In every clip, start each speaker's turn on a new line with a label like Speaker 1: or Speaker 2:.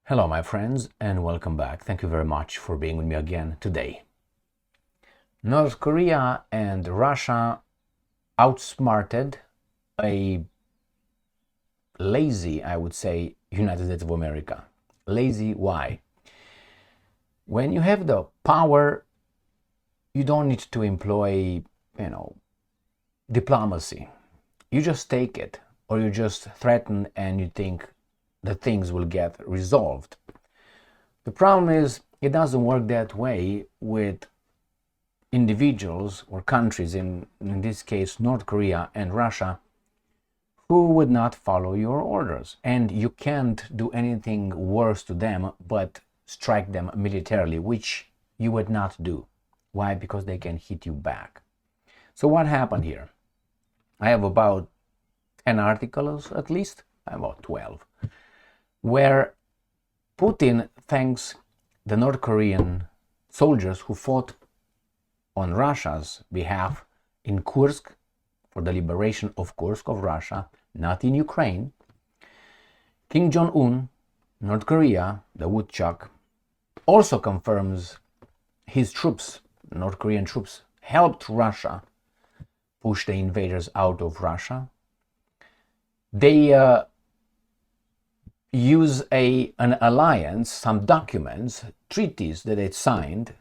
Speaker 1: Hello, my friends, and welcome back. Thank you very much for being with me again today. North Korea and Russia outsmarted a lazy, I would say, United States of America. Lazy, why? When you have the power, you don't need to employ, diplomacy. You just take it, or you just threaten and you think that things will get resolved. The problem is it doesn't work that way with individuals or countries, in this case North Korea and Russia, who would not follow your orders. And you can't do anything worse to them but strike them militarily, which you would not do. Why? Because they can hit you back. So what happened here? I have about 10 articles, at least about 12, where Putin thanks the North Korean soldiers who fought on Russia's behalf in Kursk for the liberation of Kursk of Russia, not in Ukraine. King Jong Un, North Korea, the woodchuck, also confirms his troops, North Korean troops, helped Russia push the invaders out of Russia. They use an alliance, some documents, treaties that they signed.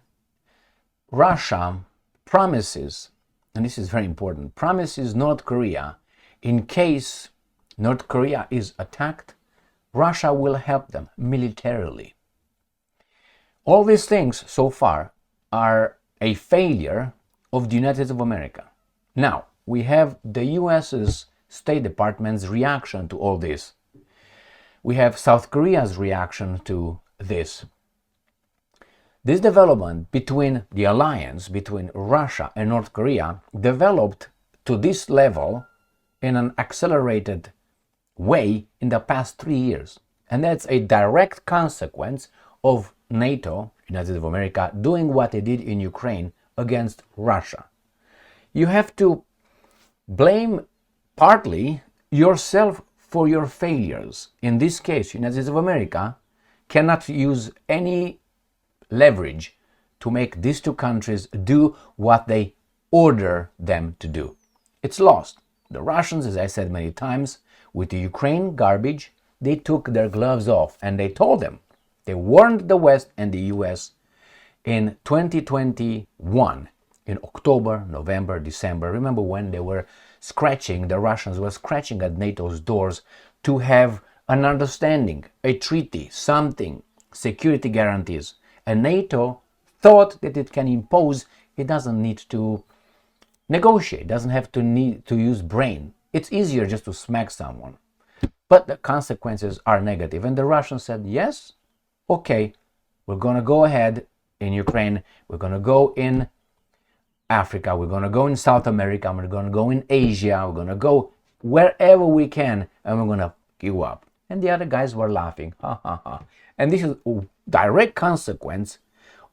Speaker 1: Russia promises, and this is very important, promises North Korea, in case North Korea is attacked, Russia will help them militarily. All these things so far are a failure of the United States of America. Now, we have the US's State Department's reaction to all this. We have South Korea's reaction to this. This development between the alliance between Russia and North Korea developed to this level in an accelerated way in the past 3 years. And that's a direct consequence of NATO, United States of America, doing what they did in Ukraine against Russia. You have to blame partly yourself for your failures. In this case, United States of America cannot use any leverage to make these two countries do what they order them to do. It's lost. The Russians, as I said many times, with the Ukraine garbage, they took their gloves off and they told them, they warned the West and the US in 2021, in October, November, December. Remember when they were scratching, the Russians were scratching at NATO's doors to have an understanding, a treaty, something, security guarantees. And NATO thought that it can impose, it doesn't need to negotiate, doesn't have to need to use brain. It's easier just to smack someone. But the consequences are negative. And the Russians said, yes, okay, we're going to go ahead in Ukraine, we're going to go in Africa, we're going to go in South America, we're going to go in Asia, we're going to go wherever we can, and we're going to give up. And the other guys were laughing, ha ha ha. And this is a direct consequence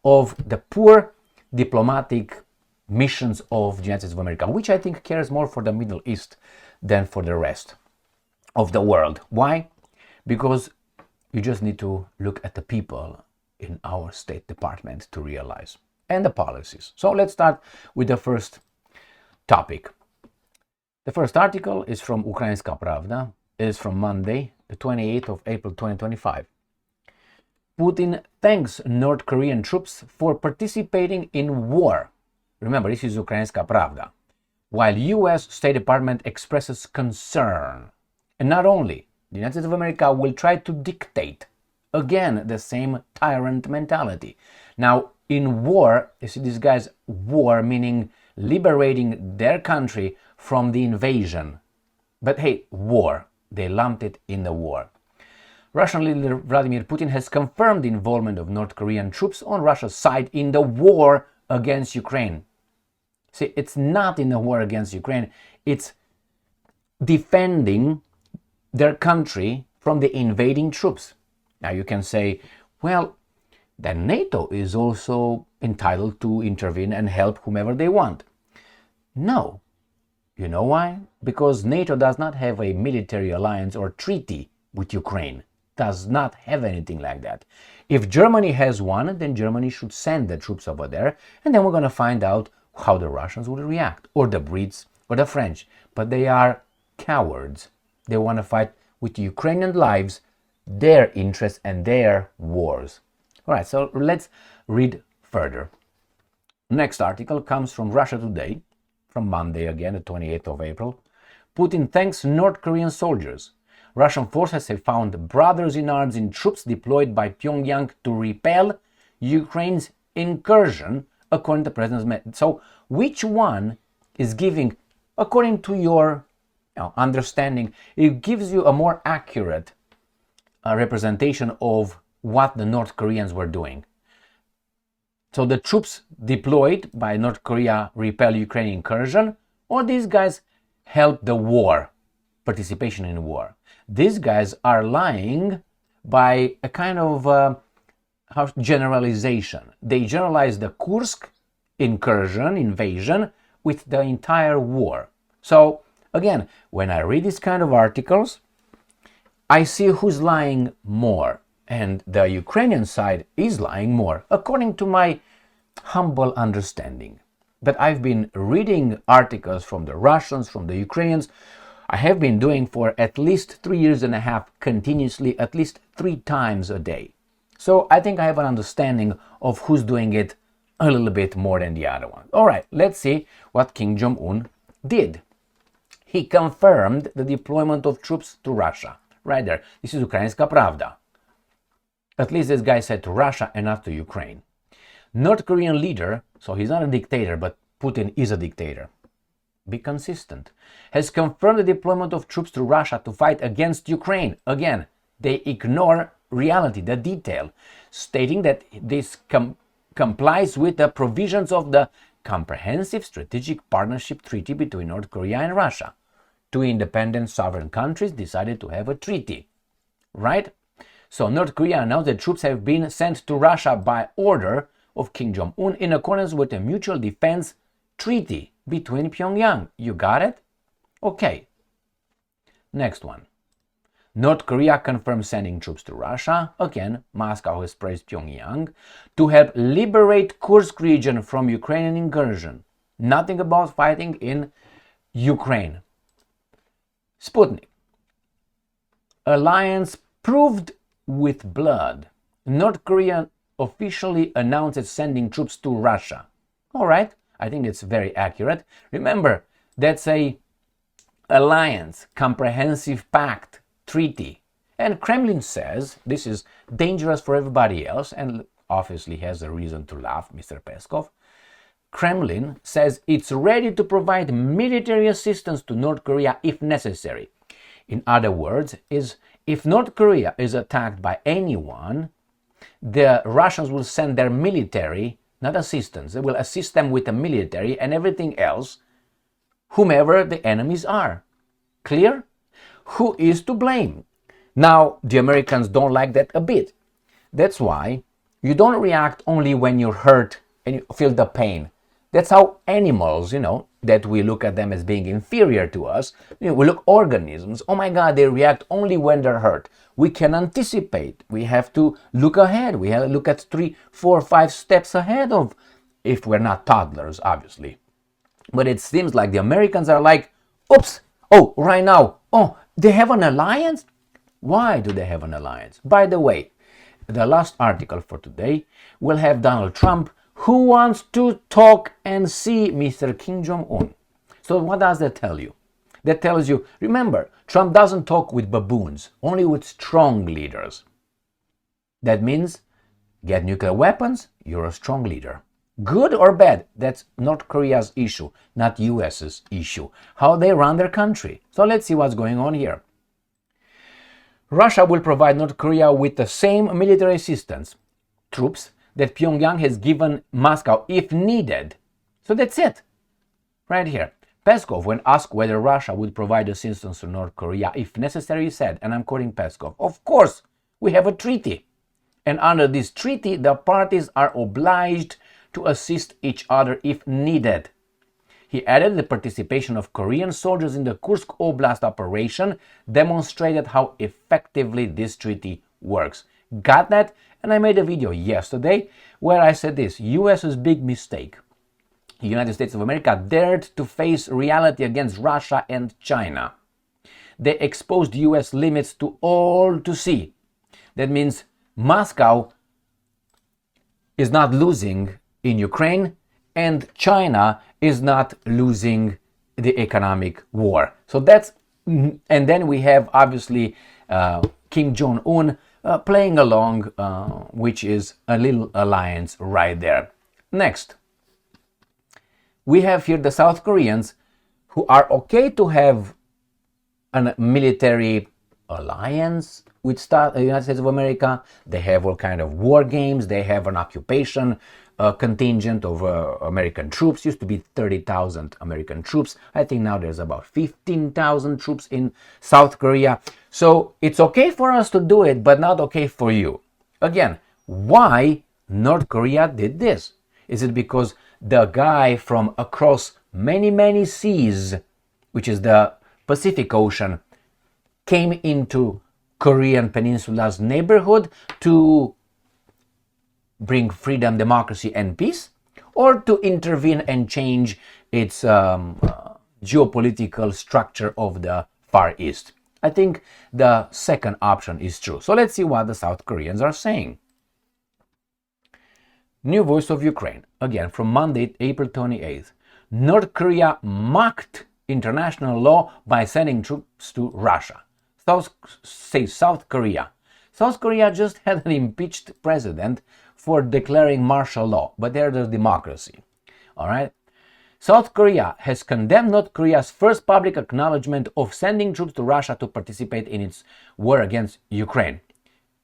Speaker 1: of the poor diplomatic missions of the United States of America, which I think cares more for the Middle East than for the rest of the world. Why? Because you just need to look at the people in our State Department to realize, and the policies. So let's start with the first topic. The first article is from Ukrainska Pravda. It is from Monday, the 28th of April 2025. Putin thanks North Korean troops for participating in war. Remember, this is Ukrainska Pravda. While US State Department expresses concern. And not only, the United States of America will try to dictate, again, the same tyrant mentality. Now, in war, you see these guys, war meaning liberating their country from the invasion. But hey, war, they lumped it in the war. Russian leader Vladimir Putin has confirmed the involvement of North Korean troops on Russia's side in the war against Ukraine. See, it's not in the war against Ukraine, it's defending their country from the invading troops. Now you can say, well, then NATO is also entitled to intervene and help whomever they want. No. You know why? Because NATO does not have a military alliance or treaty with Ukraine. does not have anything like that. If Germany has one, then Germany should send the troops over there, and then we're going to find out how the Russians will react, or the Brits, or the French. But they are cowards. They want to fight with Ukrainian lives, their interests, and their wars. All right, so let's read further. Next article comes from Russia Today, from Monday again, the 28th of April. Putin thanks North Korean soldiers. Russian forces have found brothers in arms in troops deployed by Pyongyang to repel Ukraine's incursion, according to President. So, which one is giving, according to your understanding, it gives you a more accurate representation of what the North Koreans were doing? So the troops deployed by North Korea repel Ukrainian incursion, or these guys help the war, participation in war? These guys are lying by a kind of generalization. They generalize the Kursk invasion with the entire war. So again, when I read these kind of articles, I see who's lying more. And the Ukrainian side is lying more, according to my humble understanding. But I've been reading articles from the Russians, from the Ukrainians. I have been doing for at least 3 years and a half continuously, at least 3 times a day. So I think I have an understanding of who's doing it a little bit more than the other one. All right, let's see what Kim Jong Un did. He confirmed the deployment of troops to Russia. Right there. This is Ukrainska Pravda. At least this guy said to Russia and not to Ukraine. North Korean leader, so he's not a dictator, but Putin is a dictator. Be consistent. Has confirmed the deployment of troops to Russia to fight against Ukraine. Again, they ignore reality, the detail, stating that this complies with the provisions of the Comprehensive Strategic Partnership Treaty between North Korea and Russia. 2 independent sovereign countries decided to have a treaty. Right? So North Korea announced that troops have been sent to Russia by order of Kim Jong Un in accordance with a mutual defense treaty between Pyongyang. You got it? Okay. Next one. North Korea confirms sending troops to Russia. Again, Moscow has praised Pyongyang to help liberate Kursk region from Ukrainian incursion. Nothing about fighting in Ukraine. Sputnik. Alliance proved with blood. North Korea officially announced sending troops to Russia. All right, I think it's very accurate. Remember, that's a alliance, comprehensive pact, treaty. And Kremlin says this is dangerous for everybody else, and obviously has a reason to laugh, Mr. Peskov. Kremlin says it's ready to provide military assistance to North Korea if necessary. In other words, if North Korea is attacked by anyone, the Russians will send their military, not assistance. They will assist them with the military and everything else, whomever the enemies are. Clear? Who is to blame? Now, the Americans don't like that a bit. That's why you don't react only when you're hurt and you feel the pain. That's how animals, that we look at them as being inferior to us. We look organisms. Oh my God, they react only when they're hurt. We can anticipate. We have to look ahead. We have to look at 3, 4, 5 steps ahead of, if we're not toddlers, obviously. But it seems like the Americans are like, oops, oh, right now, oh, they have an alliance? Why do they have an alliance? By the way, the last article for today will have Donald Trump, who wants to talk and see Mr. Kim Jong Un. So what does that tell you? That tells you, remember, Trump doesn't talk with baboons, only with strong leaders. That means, get nuclear weapons, you're a strong leader. Good or bad, that's North Korea's issue, not US's issue. How they run their country. So let's see what's going on here. Russia will provide North Korea with the same military assistance, troops, that Pyongyang has given Moscow if needed. So that's it. Right here. Peskov, when asked whether Russia would provide assistance to North Korea if necessary, said, and I'm quoting Peskov, of course, we have a treaty. And under this treaty, the parties are obliged to assist each other if needed. He added the participation of Korean soldiers in the Kursk Oblast operation demonstrated how effectively this treaty works. Got that? And I made a video yesterday where I said this: US's big mistake. The United States of America dared to face reality against Russia and China. They exposed US limits to all to see. That means Moscow is not losing in Ukraine and China is not losing the economic war. So that's, and then we have obviously Kim Jong Un playing along, which is a little alliance right there. Next, we have here the South Koreans, who are okay to have a military alliance with the United States of America. They have all kind of war games. They have an occupation contingent of American troops. Used to be 30,000 American troops. I think now there's about 15,000 troops in South Korea. So it's okay for us to do it, but not okay for you. Again, why North Korea did this? Is it because the guy from across many, many seas, which is the Pacific Ocean, came into Korean Peninsula's neighborhood to bring freedom, democracy, and peace, or to intervene and change its geopolitical structure of the Far East? I think the second option is true. So let's see what the South Koreans are saying. New Voice of Ukraine, again from Monday, April 28th. North Korea mocked international law by sending troops to Russia. South Korea. South Korea just had an impeached president for declaring martial law, but there's a democracy. All right. South Korea has condemned North Korea's first public acknowledgement of sending troops to Russia to participate in its war against Ukraine.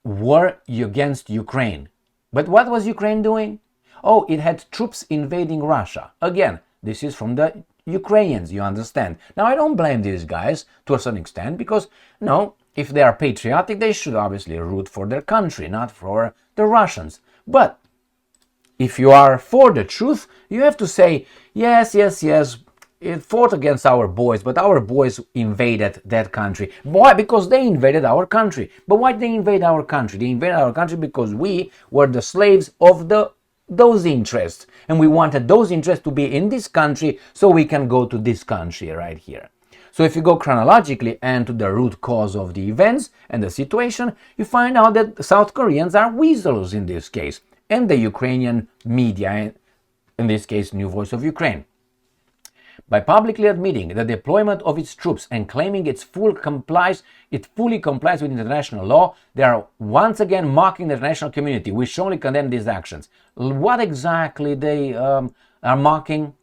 Speaker 1: War against Ukraine. But what was Ukraine doing? Oh, it had troops invading Russia. Again, this is from the Ukrainians, you understand. Now, I don't blame these guys to a certain extent because, no, if they are patriotic, they should obviously root for their country, not for the Russians. But if you are for the truth, you have to say, yes, it fought against our boys, but our boys invaded that country. Why? Because they invaded our country. But why did they invade our country? They invaded our country because we were the slaves of those interests. And we wanted those interests to be in this country so we can go to this country right here. So if you go chronologically and to the root cause of the events and the situation, you find out that the South Koreans are weasels in this case, and the Ukrainian media, in this case, New Voice of Ukraine. By publicly admitting the deployment of its troops and claiming it fully complies with international law, they are once again mocking the international community. We strongly condemn these actions. What exactly they are mocking?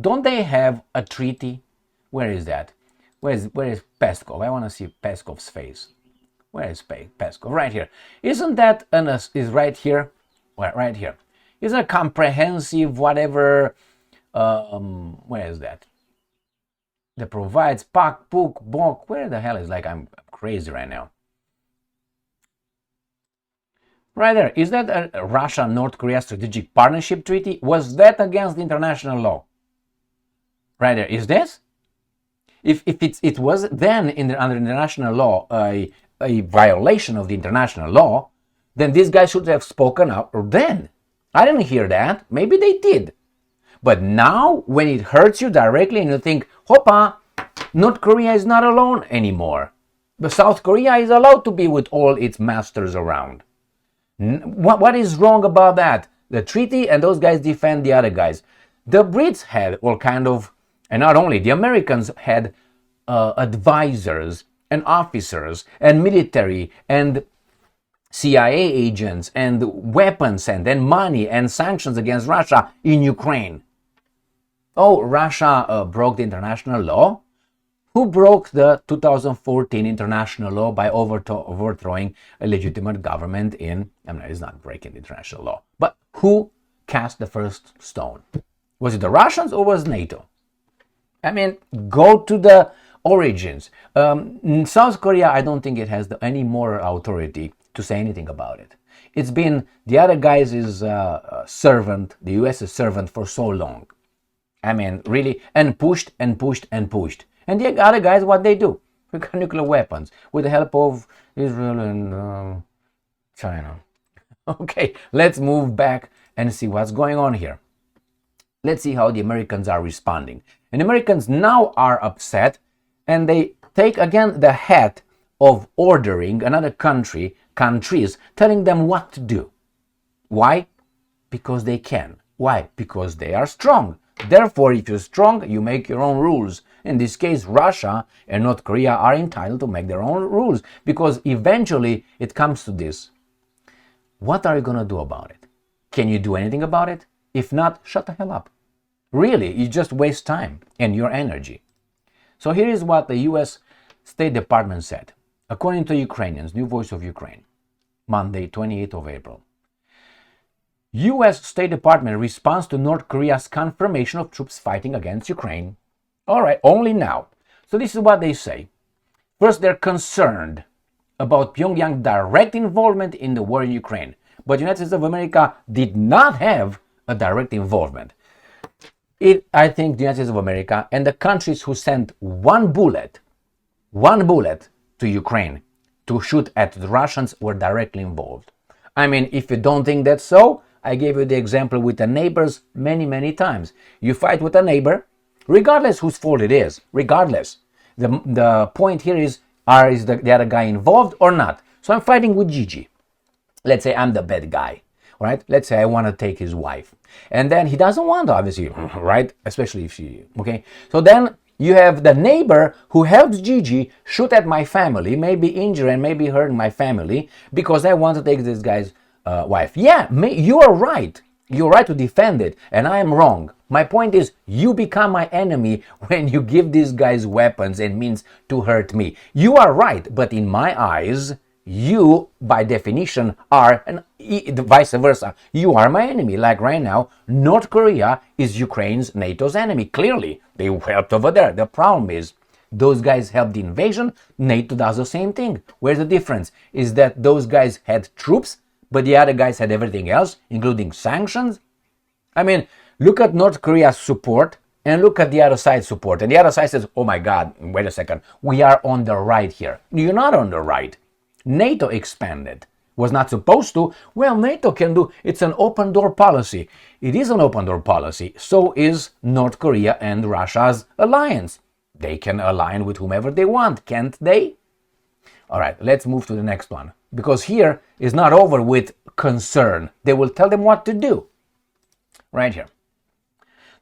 Speaker 1: Don't they have a treaty? Where is that? Where is Peskov? I want to see Peskov's face. Where is Peskov? Right here. Isn't that is right here? Well, right here. Is a comprehensive whatever? Where is that? That provides Pak, Puk, Bok. Where the hell is, like, I'm crazy right now. Right there. Is that a Russia-North Korea strategic partnership treaty? Was that against international law? Right there. Is this? If it was then under international law a violation of the international law, then these guys should have spoken up then. I didn't hear that. Maybe they did. But now, when it hurts you directly and you think, hoppa, North Korea is not alone anymore. But South Korea is allowed to be with all its masters around. What is wrong about that? The treaty and those guys defend the other guys. The Brits had all kind of, and not only, the Americans had advisors and officers and military and CIA agents and weapons and money and sanctions against Russia in Ukraine. Oh, Russia broke the international law? Who broke the 2014 international law by overthrowing a legitimate government in, I mean, it's not breaking the international law, but who cast the first stone? Was it the Russians or was NATO? I mean, go to the origins. In South Korea, I don't think it has any moral authority to say anything about it. It's been the other guys' servant, the US's servant for so long. I mean, really, and pushed and pushed and pushed. And the other guys, what they do? We got nuclear weapons with the help of Israel and China. Okay, let's move back and see what's going on here. Let's see how the Americans are responding. And Americans now are upset, and they take again the hat of ordering another countries, telling them what to do. Why? Because they can. Why? Because they are strong. Therefore, if you're strong, you make your own rules. In this case, Russia and North Korea are entitled to make their own rules, because eventually it comes to this. What are you going to do about it? Can you do anything about it? If not, shut the hell up. Really, you just waste time and your energy. So here is what the US State Department said. According to Ukrainians, New Voice of Ukraine, Monday, 28th of April. US State Department responds to North Korea's confirmation of troops fighting against Ukraine. All right, only now. So this is what they say. First, they're concerned about Pyongyang's direct involvement in the war in Ukraine. But the United States of America did not have a direct involvement. I think the United States of America and the countries who sent one bullet to Ukraine to shoot at the Russians were directly involved. I mean, if you don't think that's so, I gave you the example with the neighbors many times. You fight with a neighbor, regardless whose fault it is, regardless. The point here is the other guy involved or not? So I'm fighting with Gigi. Let's say I'm the bad guy, right? Let's say I want to take his wife. And then he doesn't want to, obviously, right? Especially if she, okay? So then you have the neighbor who helps Gigi shoot at my family, maybe injure and maybe hurt my family because I want to take this guy's wife. Yeah, you are right. You're right to defend it, and I am wrong. My point is, you become my enemy when you give these guys weapons and means to hurt me. You are right, but in my eyes, you, by definition, are, and vice versa, you are my enemy. Like right now, North Korea is Ukraine's, NATO's enemy. Clearly, they helped over there. The problem is, those guys helped the invasion, NATO does the same thing. Where's the difference? Is that those guys had troops, but the other guys had everything else, including sanctions? I mean, look at North Korea's support and look at the other side's support. And the other side says, oh my God, wait a second, we are on the right here. You're not on the right. NATO expanded. Was not supposed to. Well, NATO can do. It's an open door policy. It is an open door policy. So is North Korea and Russia's alliance. They can align with whomever they want, can't they? All right, let's move to the next one. Because here is not over with concern. They will tell them what to do. Right here.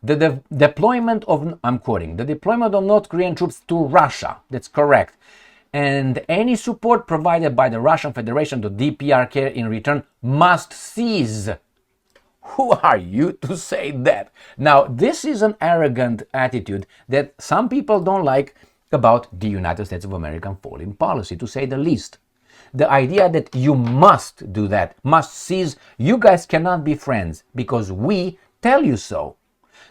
Speaker 1: The deployment of, I'm quoting, the deployment of North Korean troops to Russia. That's correct. And any support provided by the Russian Federation to DPRK in return must cease. Who are you to say that? Now, this is an arrogant attitude that some people don't like about the United States of American foreign policy, to say the least. The idea that you must do that, must cease, you guys cannot be friends because we tell you so.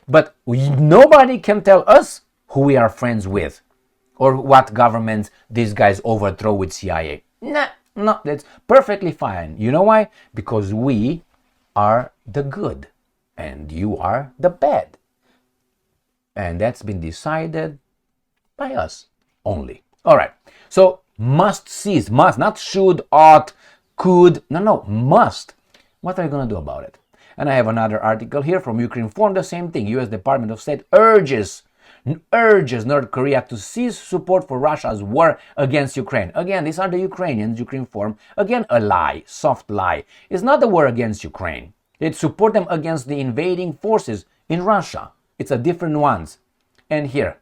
Speaker 1: But nobody can tell us who we are friends with or what governments these guys overthrow with CIA. No, that's perfectly fine. You know why? Because we are the good and you are the bad. And that's been decided by us only. All right. So must cease, must, not should, ought, could. No, must. What are you going to do about it? And I have another article here from Ukrinform, the same thing. U.S. Department of State urges North Korea to cease support for Russia's war against Ukraine. Again, these are the Ukrainians, Ukrinform. Again, a lie, soft lie. It's not the war against Ukraine. It's support them against the invading forces in Russia. It's a different ones. And here,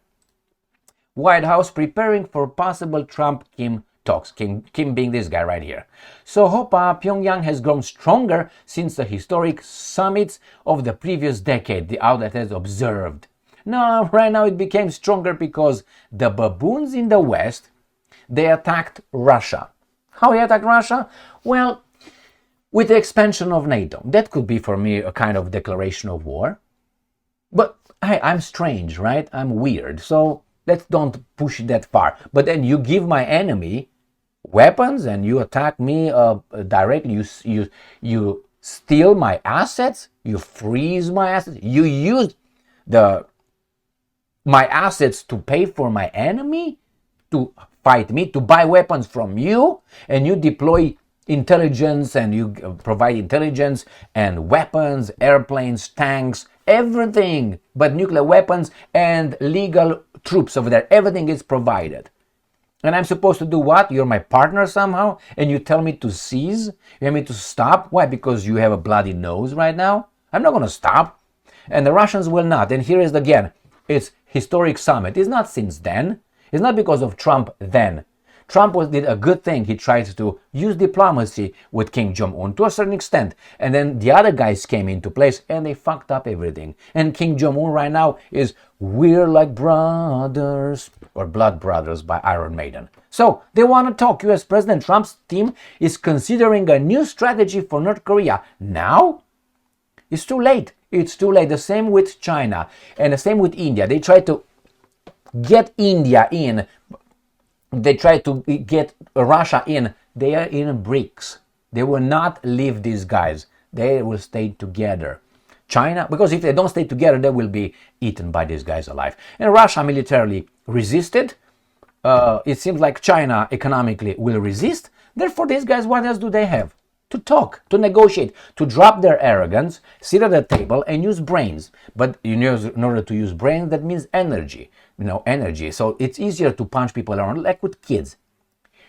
Speaker 1: White House preparing for possible Trump-Kim talks. Kim being this guy right here. So Hopa, Pyongyang has grown stronger since the historic summits of the previous decade, the outlet has observed. No, right now it became stronger because the baboons in the West, they attacked Russia. How they attacked Russia? Well, with the expansion of NATO. That could be for me a kind of declaration of war. But hey, I'm strange, right? I'm weird. So let's don't push it that far. But then you give my enemy weapons and you attack me directly. You steal my assets. You freeze my assets. You use my assets to pay for my enemy, to fight me, to buy weapons from you, and you deploy intelligence, and you provide intelligence and weapons, airplanes, tanks, everything but nuclear weapons and legal troops over there. Everything is provided. And I'm supposed to do what? You're my partner somehow, and you tell me to cease? You want me to stop? Why? Because you have a bloody nose right now? I'm not going to stop. And the Russians will not. And here is again, it's historic summit. It's not since then. It's not because of Trump then. Trump did a good thing. He tried to use diplomacy with King Jong Un to a certain extent. And then the other guys came into place and they fucked up everything. And King Jong Un right now is "We're like brothers" or "Blood Brothers" by Iron Maiden. So they want to talk. US President Trump's team is considering a new strategy for North Korea. Now? It's too late. It's too late. The same with China and the same with India. They try to get India in. They try to get Russia in. They are in BRICS. They will not leave these guys. They will stay together. China, because if they don't stay together, they will be eaten by these guys alive. And Russia militarily resisted. It seems like China economically will resist. Therefore, these guys, what else do they have? To talk, to negotiate, to drop their arrogance, sit at the table and use brains. But in order to use brains, that means energy. Energy. So it's easier to punch people around, like with kids.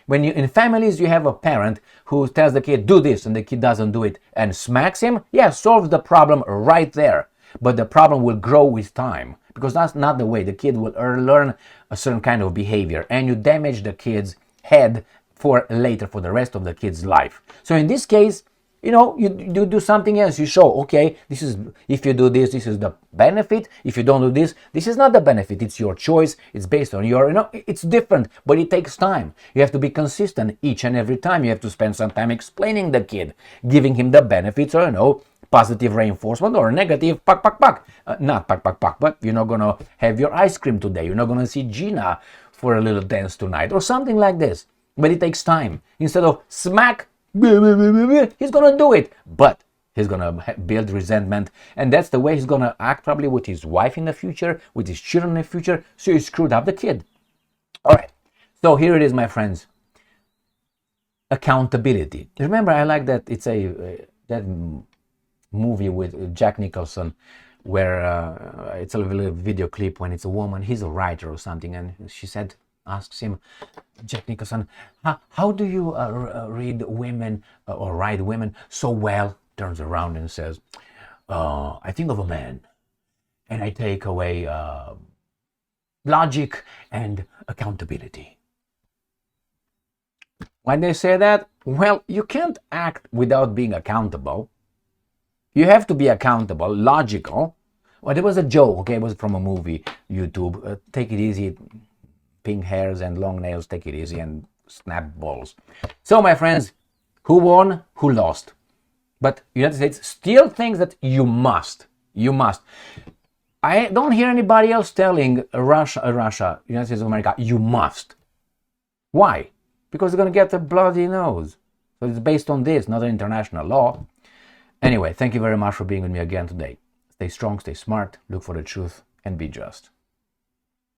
Speaker 1: When in families you have a parent who tells the kid, do this, and the kid doesn't do it and smacks him, yeah, solves the problem right there. But the problem will grow with time, because that's not the way. The kid will learn a certain kind of behavior, and you damage the kid's head for later, for the rest of the kid's life. So in this case, you do something else. You show, okay, this is, if you do this, this is the benefit. If you don't do this, this is not the benefit. It's your choice. It's based on your, it's different, but it takes time. You have to be consistent each and every time. You have to spend some time explaining the kid, giving him the benefits, or, positive reinforcement or negative, not but you're not going to have your ice cream today. You're not going to see Gina for a little dance tonight or something like this. But it takes time. Instead of smack, he's going to do it. But he's going to build resentment. And that's the way he's going to act probably with his wife in the future, with his children in the future. So he screwed up the kid. All right. So here it is, my friends. Accountability. Remember, I like that it's that movie with Jack Nicholson where it's a little video clip when it's a woman. He's a writer or something. And she asks him, Jack Nicholson, how do you read women or write women so well? Turns around and says, I think of a man and I take away logic and accountability. When they say that, well, you can't act without being accountable. You have to be accountable, logical. Well, there was a joke, okay, it was from a movie, YouTube, take it easy, pink hairs and long nails, take it easy, and snap balls. So, my friends, who won, who lost? But United States still thinks that you must. I don't hear anybody else telling Russia, United States of America, you must. Why? Because they're going to get a bloody nose. So it's based on this, not an international law. Anyway, thank you very much for being with me again today. Stay strong, stay smart, look for the truth, and be just.